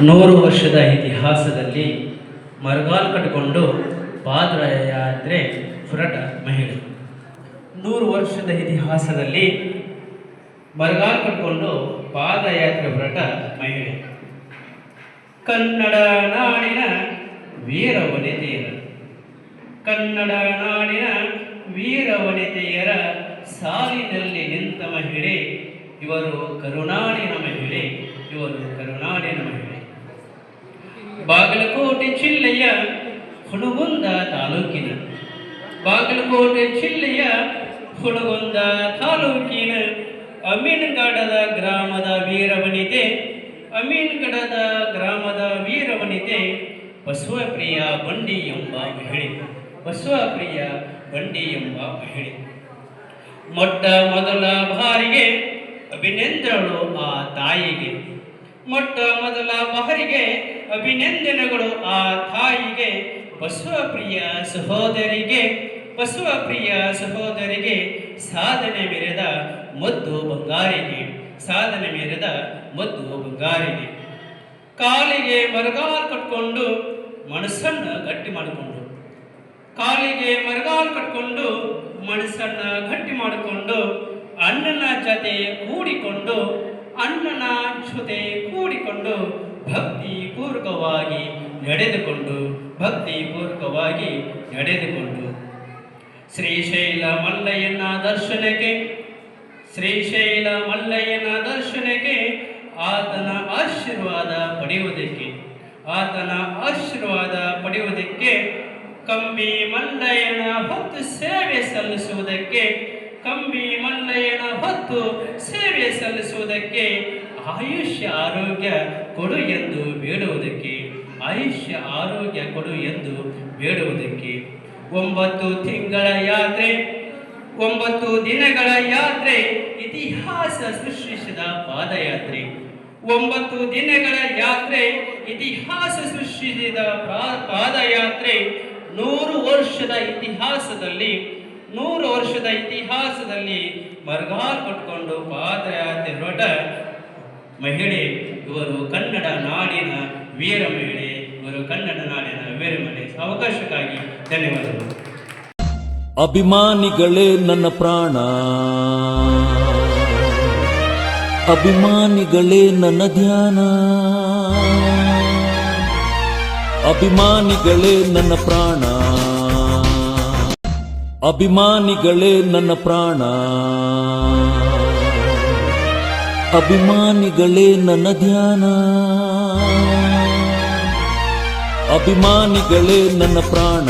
100 ವರ್ಷದ ಇತಿಹಾಸದಲ್ಲಿ ಮರಗಾಲು ಕಟ್ಟಿಕೊಂಡು ಪಾದಯಾತ್ರೆ ಹೊರಟ ಮಹಿಳೆ. 100 ವರ್ಷದ ಇತಿಹಾಸದಲ್ಲಿ ಮರಗಾಲು ಕಟ್ಟಿಕೊಂಡು ಪಾದಯಾತ್ರೆ ಹೊರಟ ಮಹಿಳೆ. ಕನ್ನಡ ನಾಡಿನ ವೀರ ವನಿತೆಯರ, ಕನ್ನಡ ನಾಡಿನ ವೀರ ವನಿತೆಯರ ಸಾಲಿನಲ್ಲಿ ನಿಂತ ಮಹಿಳೆ ಇವರು. ಕರುನಾಡಿನ ಮಹಿಳೆ ಇವರು, ಕರುನಾಡಿನ ಮಹಿಳೆ. ಬಾಗಲಕೋಟೆ ಜಿಲ್ಲೆಯ ಹುಣಗುಂದ ತಾಲೂಕಿನ, ಬಾಗಲಕೋಟೆ ಜಿಲ್ಲೆಯ ಹುಣಗುಂದ ತಾಲೂಕಿನ ಅಮೀನ್ಗಡದ ಗ್ರಾಮದ ವೀರವನಿತೆ, ಅಮೀನ್ಗಡದ ಗ್ರಾಮದ ವೀರವನಿತೆ ಬಸವಪ್ರಿಯ ಬಂಡಿ ಎಂಬ ಮಹಿಳೆ, ಬಸವಪ್ರಿಯ ಬಂಡಿ ಎಂಬ ಮಹಿಳೆ. ಮೊಟ್ಟ ಮೊದಲ ಬಾರಿಗೆ ಅಭಿನಂದನೆಗಳು ಆ ತಾಯಿಗೆ, ಮೊಟ್ಟ ಮೊದಲ ಬಾರಿಗೆ ಅಭಿನಂದನೆಗಳು ಆ ತಾಯಿಗೆ. ಬಸವಪ್ರಿಯ ಸಹೋದರಿಗೆ, ಬಸವಪ್ರಿಯ ಸಹೋದರಿಗೆ ಸಾಧನೆ ಮೆರೆದ ಮುದ್ದು ಬಂಗಾರಿಗೆ, ಸಾಧನೆ ಮೆರೆದ ಮುದ್ದು ಬಂಗಾರಿಗೆ. ಕಾಲಿಗೆ ಮರಗಾಲು ಕಟ್ಕೊಂಡು ಮನಸ್ಸನ್ನು ಗಟ್ಟಿ ಮಾಡಿಕೊಂಡು, ಕಾಲಿಗೆ ಮರಗಾಲು ಕಟ್ಕೊಂಡು ಮನಸ್ಸನ್ನ ಗಟ್ಟಿ ಮಾಡಿಕೊಂಡು ಅಣ್ಣನ ಜೊತೆ ಕೂಡಿಕೊಂಡು, ಅಣ್ಣನ ಜೊತೆ ಕೂಡಿಕೊಂಡು ಭಕ್ತಿ ಪೂರ್ವಕವಾಗಿ ನಡೆದುಕೊಂಡು, ಭಕ್ತಿ ಪೂರ್ವಕವಾಗಿ ನಡೆದುಕೊಂಡು ಶ್ರೀಶೈಲ ಮಲ್ಲಯ್ಯನ ದರ್ಶನಕ್ಕೆ, ಶ್ರೀಶೈಲ ಮಲ್ಲಯ್ಯನ ದರ್ಶನಕ್ಕೆ ಆತನ ಆಶೀರ್ವಾದ ಪಡೆಯುವುದಕ್ಕೆ, ಆತನ ಆಶೀರ್ವಾದ ಪಡೆಯುವುದಕ್ಕೆ ಕಂಬಿ ಮಲ್ಲಯ್ಯನ ಹೊತ್ತು ಸೇವೆ ಸಲ್ಲಿಸುವುದಕ್ಕೆ, ಕಂಬಿ ಮಲ್ಲಯ್ಯನ ಹೊತ್ತು ಸೇವೆ ಸಲ್ಲಿಸುವುದಕ್ಕೆ ಆಯುಷ್ಯ ಆರೋಗ್ಯ ಕೊಡು ಎಂದು ಬೇಡುವುದಕ್ಕೆ, ಆಯುಷ್ಯ ಆರೋಗ್ಯ ಕೊಡು ಎಂದು ಬೇಡುವುದಕ್ಕೆ 9 ತಿಂಗಳ ಯಾತ್ರೆ, 9 ದಿನಗಳ ಯಾತ್ರೆ, ಇತಿಹಾಸ ಸೃಷ್ಟಿಸಿದ ಪಾದಯಾತ್ರೆ. 9 ದಿನಗಳ ಯಾತ್ರೆ, ಇತಿಹಾಸ ಸೃಷ್ಟಿಸಿದ ಪಾದಯಾತ್ರೆ. 100 ವರ್ಷದ ಇತಿಹಾಸದಲ್ಲಿ, 100 ವರ್ಷದ ಇತಿಹಾಸದಲ್ಲಿ ಮರಗಾಲು ಕಟ್ಟಿಕೊಂಡು ಪಾದಯಾತ್ರೆ ಹೊರಟ ಮಹಿಳೆ ಇವರು. ಕನ್ನಡ ನಾಡಿನ ವೀರ ಮಹಿಳೆ ಇವರು, ಕನ್ನಡ ನಾಡಿನ ವೀರ ಮಹಿಳೆ. ಅವಕಾಶಕ್ಕಾಗಿ ಧನ್ಯವಾದಗಳು. ಅಭಿಮಾನಿಗಳೇ ನನ್ನ ಪ್ರಾಣ, ಅಭಿಮಾನಿಗಳೇ ನನ್ನ ಧ್ಯಾನ, ಅಭಿಮಾನಿಗಳೇ ನನ್ನ ಪ್ರಾಣ, ಅಭಿಮಾನಿಗಳೇ ನನ್ನ ಪ್ರಾಣ, ಅಭಿಮಾನಿಗಳೇ ನನ್ನ ಧ್ಯಾನ, ಅಭಿಮಾನಿಗಳೇ ನನ್ನ ಪ್ರಾಣ.